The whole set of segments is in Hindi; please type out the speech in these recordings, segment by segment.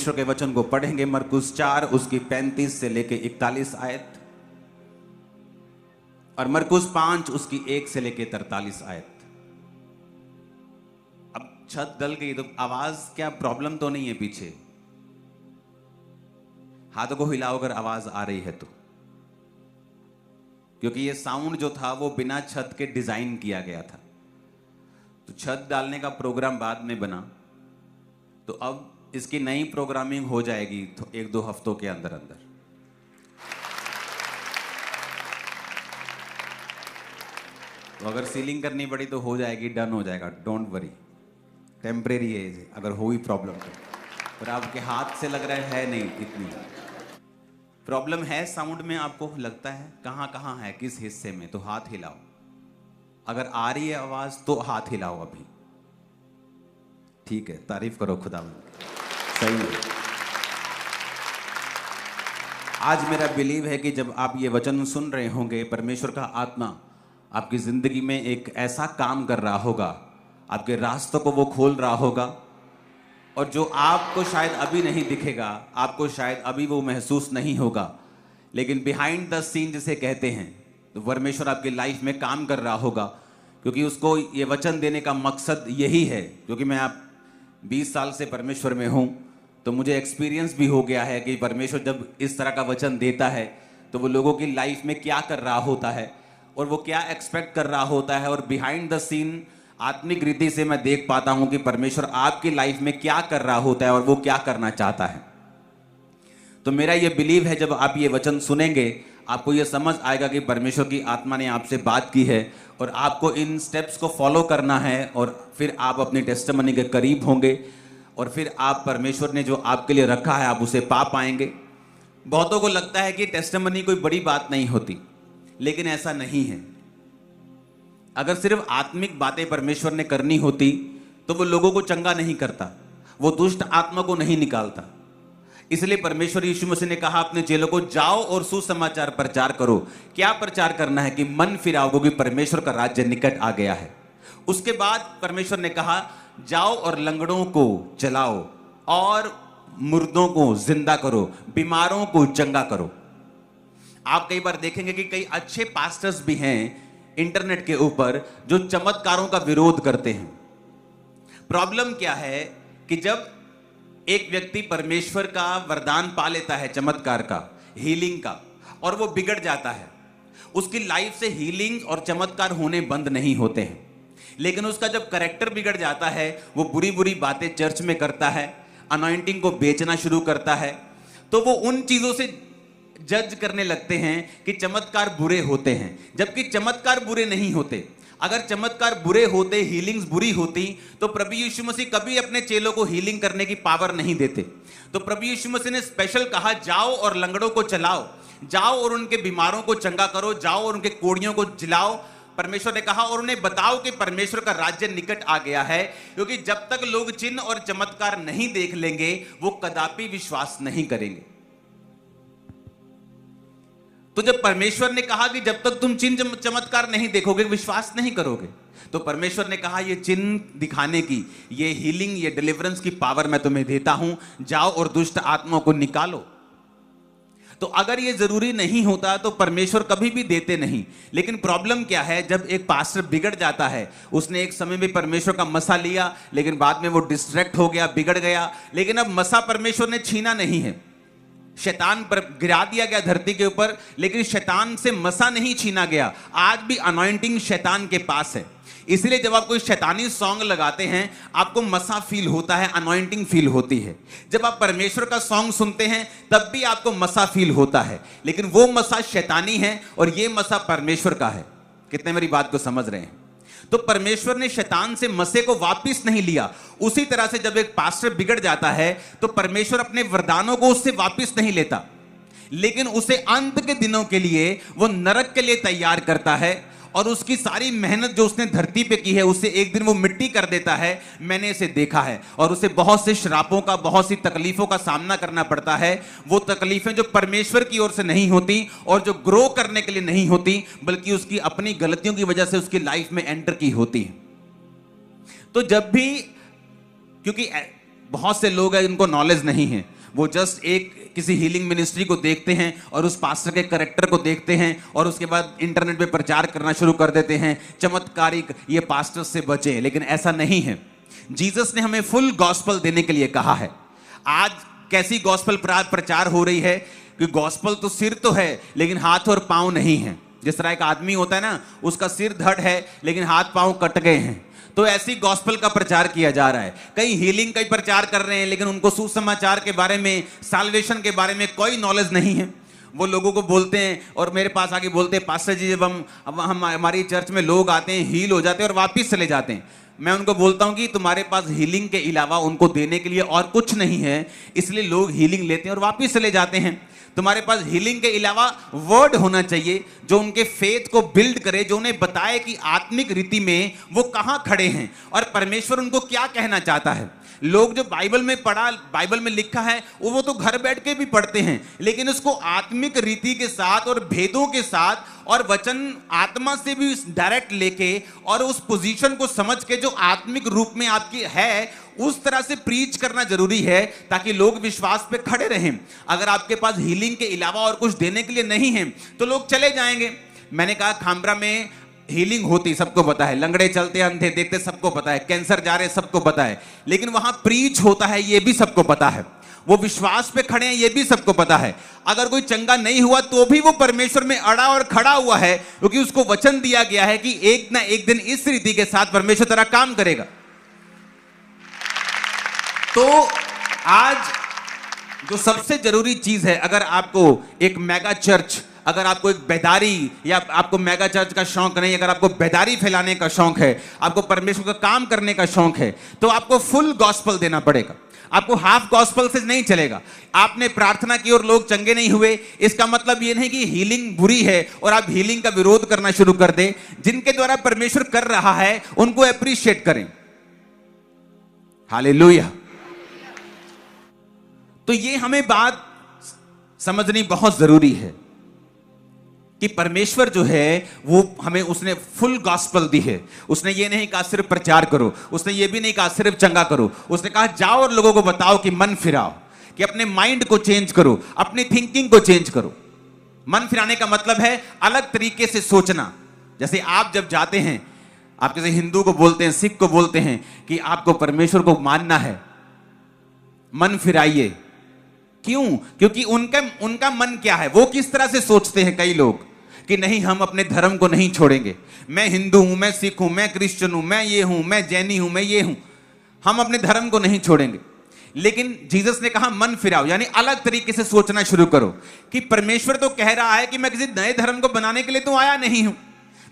परमेश्वर के वचन को पढ़ेंगे। मरकुस 4 उसकी 35 से लेके 41 आयत और मरकुस 5 उसकी 1 से लेके 43 आयत। अब छत डल गई तो आवाज क्या प्रॉब्लम तो नहीं है पीछे? हाथों को हिलाओ अगर आवाज आ रही है तो, क्योंकि ये साउंड जो था वो बिना छत के डिजाइन किया गया था। तो छत डालने का प्रोग्राम बाद में बना, तो अब इसकी नई प्रोग्रामिंग हो जाएगी तो 1-2 हफ्तों के अंदर अंदर। तो अगर सीलिंग करनी पड़ी तो हो जाएगी, डन हो जाएगा, डोंट वरी। टेम्परेरी है, अगर हुई प्रॉब्लम तो, पर आपके हाथ से लग रहा है नहीं इतनी प्रॉब्लम है। साउंड में आपको लगता है कहां कहां है, किस हिस्से में, तो हाथ हिलाओ। अगर आ रही है आवाज तो हाथ हिलाओ अभी। ठीक है, तारीफ करो खुदा में, सही है। आज मेरा बिलीव है कि जब आप ये वचन सुन रहे होंगे, परमेश्वर का आत्मा आपकी जिंदगी में एक ऐसा काम कर रहा होगा, आपके रास्तों को वो खोल रहा होगा, और जो आपको शायद अभी नहीं दिखेगा, आपको शायद अभी वो महसूस नहीं होगा, लेकिन बिहाइंड द सीन जिसे कहते हैं, तो परमेश्वर आपकी लाइफ में काम कर रहा होगा। क्योंकि उसको ये वचन देने का मकसद यही है। क्योंकि मैं आप 20 साल से परमेश्वर में हूं, तो मुझे एक्सपीरियंस भी हो गया है कि परमेश्वर जब इस तरह का वचन देता है तो वो लोगों की लाइफ में क्या कर रहा होता है और वो क्या एक्सपेक्ट कर रहा होता है। और बिहाइंड द सीन आत्मिक रीति से मैं देख पाता हूं कि परमेश्वर आपकी लाइफ में क्या कर रहा होता है और वो क्या करना चाहता है। तो मेरा ये बिलीव है, जब आप ये वचन सुनेंगे आपको ये समझ आएगा कि परमेश्वर की आत्मा ने आपसे बात की है और आपको इन स्टेप्स को फॉलो करना है, और फिर आप अपनी टेस्टिमनी के करीब होंगे और फिर आप परमेश्वर ने जो आपके लिए रखा है आप उसे पा पाएंगे। बहुतों को लगता है कि टेस्टिमनी कोई बड़ी बात नहीं होती, लेकिन ऐसा नहीं है। अगर सिर्फ आत्मिक बातें परमेश्वर ने करनी होती तो वो लोगों को चंगा नहीं करता, वो दुष्ट आत्मा को नहीं निकालता। इसलिए परमेश्वर यीशु मसीह ने कहा अपने चेलों को, जाओ और सुसमाचार प्रचार करो। क्या प्रचार करना है? कि मन फिराओ, क्योंकि परमेश्वर का राज्य निकट आ गया है। उसके बाद परमेश्वर ने कहा, जाओ और लंगड़ों को चलाओ और मुर्दों को जिंदा करो, बीमारों को चंगा करो। आप कई बार देखेंगे कि कई अच्छे पास्टर्स भी हैं इंटरनेट के ऊपर जो चमत्कारों का विरोध करते हैं। प्रॉब्लम क्या है कि जब एक व्यक्ति परमेश्वर का वरदान पा लेता है, चमत्कार का, हीलिंग का, और वो बिगड़ जाता है, उसकी लाइफ से हीलिंग और चमत्कार होने बंद नहीं होते हैं। लेकिन उसका जब कैरेक्टर बिगड़ जाता है, वो बुरी बुरी बातें चर्च में करता है, अनॉइंटिंग को बेचना शुरू करता है, तो वो उन चीजों से जज करने लगते हैं कि चमत्कार बुरे होते हैं, जबकि चमत्कार बुरे नहीं होते। अगर चमत्कार बुरे होते, हीलिंग्स बुरी होती, तो प्रभु यीशु मसीह कभी अपने चेलों को हीलिंग करने की पावर नहीं देते। तो प्रभु यीशु मसीह ने स्पेशल कहा, जाओ और लंगड़ों को चलाओ, जाओ और उनके बीमारों को चंगा करो, जाओ और उनके कोड़ियों को जिलाओ। परमेश्वर ने कहा, और उन्हें बताओ कि परमेश्वर का राज्य निकट आ गया है। क्योंकि जब तक लोग चिन्ह और चमत्कार नहीं देख लेंगे, वो कदापि विश्वास नहीं करेंगे। तो जब परमेश्वर ने कहा कि जब तक तुम चिन्ह चमत्कार नहीं देखोगे, विश्वास नहीं करोगे, तो परमेश्वर ने कहा, ये चिन्ह दिखाने की, ये हीलिंग, ये डिलीवरेंस की पावर मैं तुम्हें देता हूं, जाओ और दुष्ट आत्माओं को निकालो। तो अगर ये जरूरी नहीं होता तो परमेश्वर कभी भी देते नहीं। लेकिन प्रॉब्लम क्या है, जब एक पास्टर बिगड़ जाता है, उसने एक समय में परमेश्वर का मसा लिया, लेकिन बाद में वो डिस्ट्रैक्ट हो गया, बिगड़ गया। लेकिन अब मसा परमेश्वर ने छीना नहीं है, शैतान पर गिरा दिया गया धरती के ऊपर, लेकिन शैतान से मसा नहीं छीना गया। आज भी अनॉइंटिंग शैतान के पास है। इसलिए जब आप कोई शैतानी सॉन्ग लगाते हैं, आपको मसा फील होता है, अनॉइंटिंग फील होती है। जब आप परमेश्वर का सॉन्ग सुनते हैं, तब भी आपको मसा फील होता है, लेकिन वो मसा शैतानी है और ये मसा परमेश्वर का है। कितने मेरी बात को समझ रहे हैं? तो परमेश्वर ने शैतान से मसे को वापस नहीं लिया। उसी तरह से जब एक पास्टर बिगड़ जाता है, तो परमेश्वर अपने वरदानों को उससे वापस नहीं लेता, लेकिन उसे अंत के दिनों के लिए, वो नरक के लिए तैयार करता है। और उसकी सारी मेहनत जो उसने धरती पे की है, उसे एक दिन वो मिट्टी कर देता है। मैंने इसे देखा है, और उसे बहुत से श्रापों का, बहुत सी तकलीफों का सामना करना पड़ता है। वो तकलीफें जो परमेश्वर की ओर से नहीं होती और जो ग्रो करने के लिए नहीं होती, बल्कि उसकी अपनी गलतियों की वजह से उसकी लाइफ में एंटर की होती है। तो जब भी, क्योंकि बहुत से लोग हैं जिनको नॉलेज नहीं है, वो जस्ट एक किसी हीलिंग मिनिस्ट्री को देखते हैं और उस पास्टर के कैरेक्टर को देखते हैं और उसके बाद इंटरनेट पे प्रचार करना शुरू कर देते हैं, चमत्कारिक ये पास्टर से बचे। लेकिन ऐसा नहीं है। जीसस ने हमें फुल गॉस्पल देने के लिए कहा है। आज कैसी गॉस्पल प्रचार हो रही है कि गॉस्पल तो सिर तो है लेकिन हाथ और पांव नहीं है। जिस तरह एक आदमी होता है ना, उसका सिर धड़ है लेकिन हाथ पांव कट गए हैं, तो ऐसी गॉस्पल का प्रचार किया जा रहा है। कई हीलिंग का प्रचार कर रहे हैं लेकिन उनको सुसमाचार के बारे में, साल्वेशन के बारे में कोई नॉलेज नहीं है। वो लोगों को बोलते हैं और मेरे पास आके बोलते हैं, पास्टर जी जब हम हमारी चर्च में लोग आते हैं, हील हो जाते हैं और वापिस चले जाते हैं। मैं उनको बोलता हूं कि तुम्हारे पास हीलिंग के अलावा उनको देने के लिए और कुछ नहीं है, इसलिए लोग हीलिंग लेते हैं और वापिस चले जाते हैं। तुम्हारे पास हीलिंग के अलावा वर्ड होना चाहिए जो उनके फेथ को बिल्ड करे, जो उन्हें बताए कि आत्मिक रीति में वो कहां खड़े हैं और परमेश्वर उनको क्या कहना चाहता है। लोग जो बाइबल में लिखा है वो तो घर बैठ के भी पढ़ते हैं, लेकिन उसको आत्मिक रीति के साथ और भेदों के साथ और वचन आत्मा से भी डायरेक्ट लेके और उस पोजीशन को समझ के जो आत्मिक रूप में आपकी है उस तरह से प्रीच करना जरूरी है ताकि लोग विश्वास पे खड़े रहें। अगर आपके पास हीलिंग के अलावा और कुछ देने के लिए नहीं है तो लोग चले जाएंगे। मैंने कहा खामरा में हीलिंग होती सबको पता है, लंगड़े चलते अंधे देखते सबको पता है, कैंसर जा रहे सबको पता है, लेकिन वहां प्रीच होता है ये भी सबको पता है। वो विश्वास पे खड़े हैं ये भी सबको पता है। अगर कोई चंगा नहीं हुआ तो भी वो परमेश्वर में अड़ा और खड़ा हुआ है, क्योंकि उसको वचन दिया गया है कि एक ना एक दिन इस रीति के साथ परमेश्वर तेरा काम करेगा। तो आज जो सबसे जरूरी चीज है, अगर आपको एक मेगा चर्च, अगर आपको एक बेदारी, या आपको मेगा चर्च का शौक नहीं, अगर आपको बेदारी फैलाने का शौक है, आपको परमेश्वर का काम करने का शौक है, तो आपको फुल गॉस्पल देना पड़ेगा। आपको हाफ गॉस्पल से नहीं चलेगा। आपने प्रार्थना की और लोग चंगे नहीं हुए, इसका मतलब यह नहीं कि हीलिंग बुरी है और आप हीलिंग का विरोध करना शुरू कर दें। जिनके द्वारा परमेश्वर कर रहा है उनको अप्रिशिएट करें। हालेलुया। तो ये हमें बात समझनी बहुत जरूरी है कि परमेश्वर जो है वो हमें, उसने फुल गॉस्पल दी है। उसने ये नहीं कहा सिर्फ प्रचार करो, उसने ये भी नहीं कहा सिर्फ चंगा करो, उसने कहा जाओ और लोगों को बताओ कि मन फिराओ, कि अपने माइंड को चेंज करो, अपनी थिंकिंग को चेंज करो। मन फिराने का मतलब है अलग तरीके से सोचना। जैसे आप जब जाते हैं, आप किसी हिंदू को बोलते हैं, सिख को बोलते हैं कि आपको परमेश्वर को मानना है, मन फिराइए। क्यों? क्योंकि उनका मन क्या है, वो किस तरह से सोचते हैं कई लोग कि नहीं हम अपने धर्म को नहीं छोड़ेंगे, मैं हिंदू हूं, मैं सिख हूं, मैं क्रिश्चियन हूं, मैं ये हूं, मैं जैनी हूं, मैं ये हूं, हम अपने धर्म को नहीं छोड़ेंगे। लेकिन जीसस ने कहा मन फिराओ, यानी अलग तरीके से सोचना शुरू करो कि परमेश्वर तो कह रहा है कि मैं किसी नए धर्म को बनाने के लिए तो आया नहीं हूं,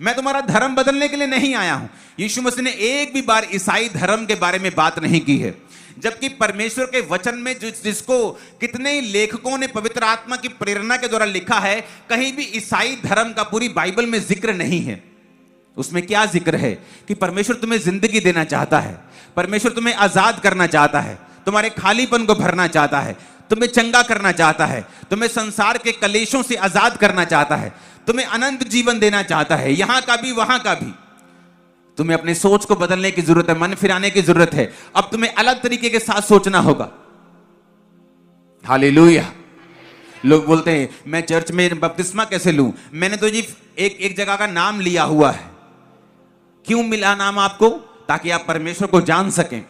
मैं तुम्हारा धर्म बदलने के लिए नहीं आया हूं। यीशु मसीह ने एक भी बार ईसाई धर्म के बारे में बात नहीं की है, जबकि परमेश्वर के वचन में जिसको कितने लेखकों ने पवित्र आत्मा की प्रेरणा के द्वारा लिखा है, कहीं भी ईसाई धर्म का पूरी बाइबल में जिक्र नहीं है। उसमें क्या जिक्र है कि परमेश्वर तुम्हें जिंदगी देना चाहता है, परमेश्वर तुम्हें आजाद करना चाहता है, तुम्हारे खालीपन को भरना चाहता है, तुम्हें चंगा करना चाहता है, तुम्हें संसार के कलेशों से आजाद करना चाहता है, तुम्हें अनंत जीवन देना चाहता है, यहां का भी वहां का भी। तुम्हें अपनी सोच को बदलने की जरूरत है, मन फिराने की जरूरत है। अब तुम्हें अलग तरीके के साथ सोचना होगा। हालेलुया। लोग बोलते हैं मैं चर्च में बपतिस्मा कैसे लूं? मैंने तो जी एक जगह का नाम लिया हुआ है। क्यों मिला नाम आपको? ताकि आप परमेश्वर को जान सकें।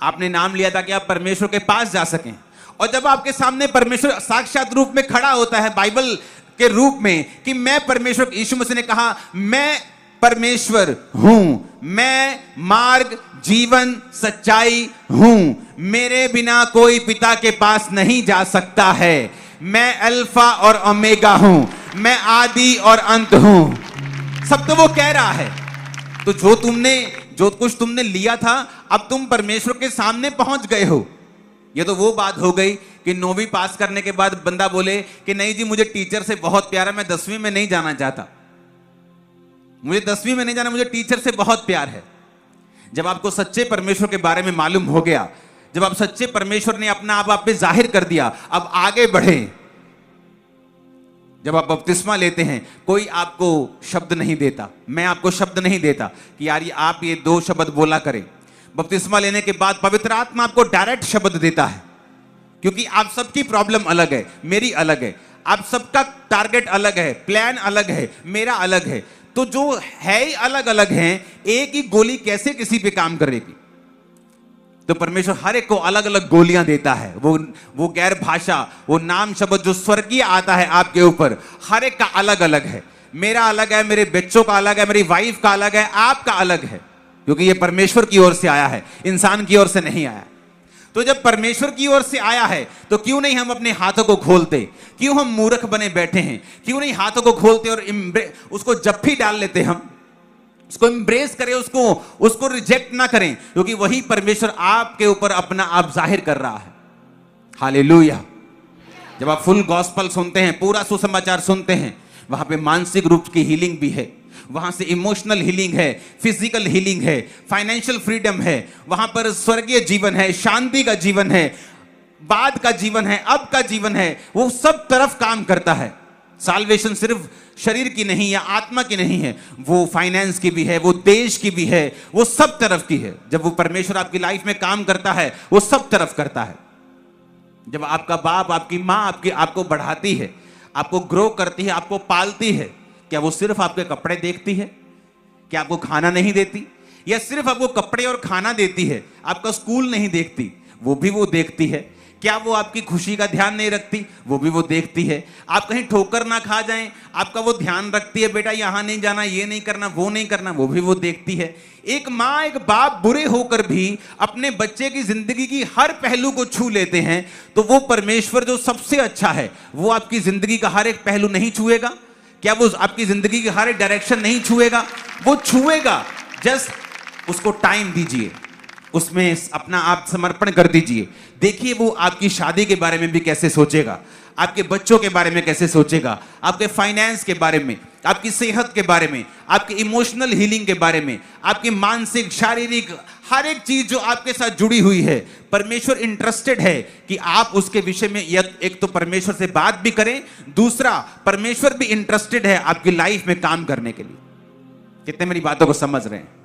आपने नाम लिया ताकि आप परमेश्वर के पास जा सकें। और जब आपके सामने परमेश्वर साक्षात रूप में खड़ा होता है बाइबल के रूप में कि मैं परमेश्वर, यीशु मसीह ने कहा मैं परमेश्वर हूं, मैं मार्ग जीवन सच्चाई हूं, मेरे बिना कोई पिता के पास नहीं जा सकता है, मैं अल्फा और ओमेगा हूं, मैं आदि और अंत हूं। सब तो वो कह रहा है। तो जो कुछ तुमने लिया था, अब तुम परमेश्वर के सामने पहुंच गए हो। ये तो वो बात हो गई कि 9वीं पास करने के बाद बंदा बोले कि नहीं जी मुझे टीचर से बहुत प्यार है, मैं 10वीं में नहीं जाना चाहता, मुझे 10वीं में नहीं जाना, मुझे टीचर से बहुत प्यार है। जब आपको सच्चे परमेश्वर के बारे में मालूम हो गया, जब आप सच्चे परमेश्वर ने अपना आप पे जाहिर कर दिया, अब आगे बढ़े। जब आप बपतिस्मा लेते हैं, कोई आपको शब्द नहीं देता, मैं आपको शब्द नहीं देता कि यार आप ये 2 शब्द बोला करें। बपतिस्मा लेने के बाद पवित्र आत्मा आपको डायरेक्ट शब्द देता है, क्योंकि आप सबकी प्रॉब्लम अलग है, मेरी अलग है, आप सबका टारगेट अलग है, प्लान अलग है, मेरा अलग है। तो जो है ही अलग अलग है, एक ही गोली कैसे किसी पे काम करेगी? तो परमेश्वर हर एक को अलग अलग गोलियां देता है। वो गैर भाषा, वो नाम शब्द जो स्वर्गीय आता है आपके ऊपर, हर एक का अलग अलग है। मेरा अलग है, मेरे बच्चों का अलग है, मेरी वाइफ का अलग है, आपका अलग है, क्योंकि ये परमेश्वर की ओर से आया है, इंसान की ओर से नहीं आया। तो जब परमेश्वर की ओर से आया है तो क्यों नहीं हम अपने हाथों को खोलते? क्यों हम मूर्ख बने बैठे हैं? क्यों नहीं हाथों को खोलते और उसको जप्फी डाल लेते? हम उसको एम्ब्रेस करें, उसको रिजेक्ट ना करें, क्योंकि वही परमेश्वर आपके ऊपर अपना आप जाहिर कर रहा है। हालेलुया। जब आप फुल गॉस्पल सुनते हैं, पूरा सुसमाचार सुनते हैं, वहां पे मानसिक रूप की हीलिंग भी है, वहां से इमोशनल हीलिंग है, फिजिकल हीलिंग है, फाइनेंशियल फ्रीडम है, वहां पर स्वर्गीय जीवन है, शांति का जीवन है, बाद का जीवन है, अब का जीवन है, वो सब तरफ काम करता है। साल्वेशन सिर्फ शरीर की नहीं या आत्मा की नहीं है, वो फाइनेंस की भी है, वो देश की भी है, वो सब तरफ की है। जब वो परमेश्वर आपकी लाइफ में काम करता है, वो सब तरफ करता है। जब आपका बाप, आपकी माँ आपको बढ़ाती है, आपको ग्रो करती है, आपको पालती है, क्या वो सिर्फ आपके कपड़े देखती है? क्या आपको खाना नहीं देती? या सिर्फ आपको कपड़े और खाना देती है, आपका स्कूल नहीं देखती? वो भी वो देखती है। क्या वो आपकी खुशी का ध्यान नहीं रखती? वो भी वो देखती है। आप कहीं ठोकर ना खा जाएं, आपका वो ध्यान रखती है, बेटा यहां नहीं जाना, ये नहीं करना, वो नहीं करना, वो भी वो देखती है। एक माँ, एक बाप बुरे होकर भी अपने बच्चे की जिंदगी की हर पहलू को छू लेते हैं, तो वो परमेश्वर जो सबसे अच्छा है, वो आपकी जिंदगी का हर एक पहलू नहीं छुएगा? क्या वो आपकी जिंदगी की हर एक डायरेक्शन नहीं छुएगा? वो छुएगा। जस्ट उसको टाइम दीजिए, उसमें अपना आप समर्पण कर दीजिए। देखिए वो आपकी शादी के बारे में भी कैसे सोचेगा, आपके बच्चों के बारे में कैसे सोचेगा, आपके फाइनेंस के बारे में, आपकी सेहत के बारे में, आपकी इमोशनल हीलिंग के बारे में, आपकी मानसिक, शारीरिक हर एक चीज जो आपके साथ जुड़ी हुई है। परमेश्वर इंटरेस्टेड है कि आप उसके विषय में एक तो परमेश्वर से बात भी करें, दूसरा परमेश्वर भी इंटरेस्टेड है आपकी लाइफ में काम करने के लिए। कितने मेरी बातों को समझ रहे हैं?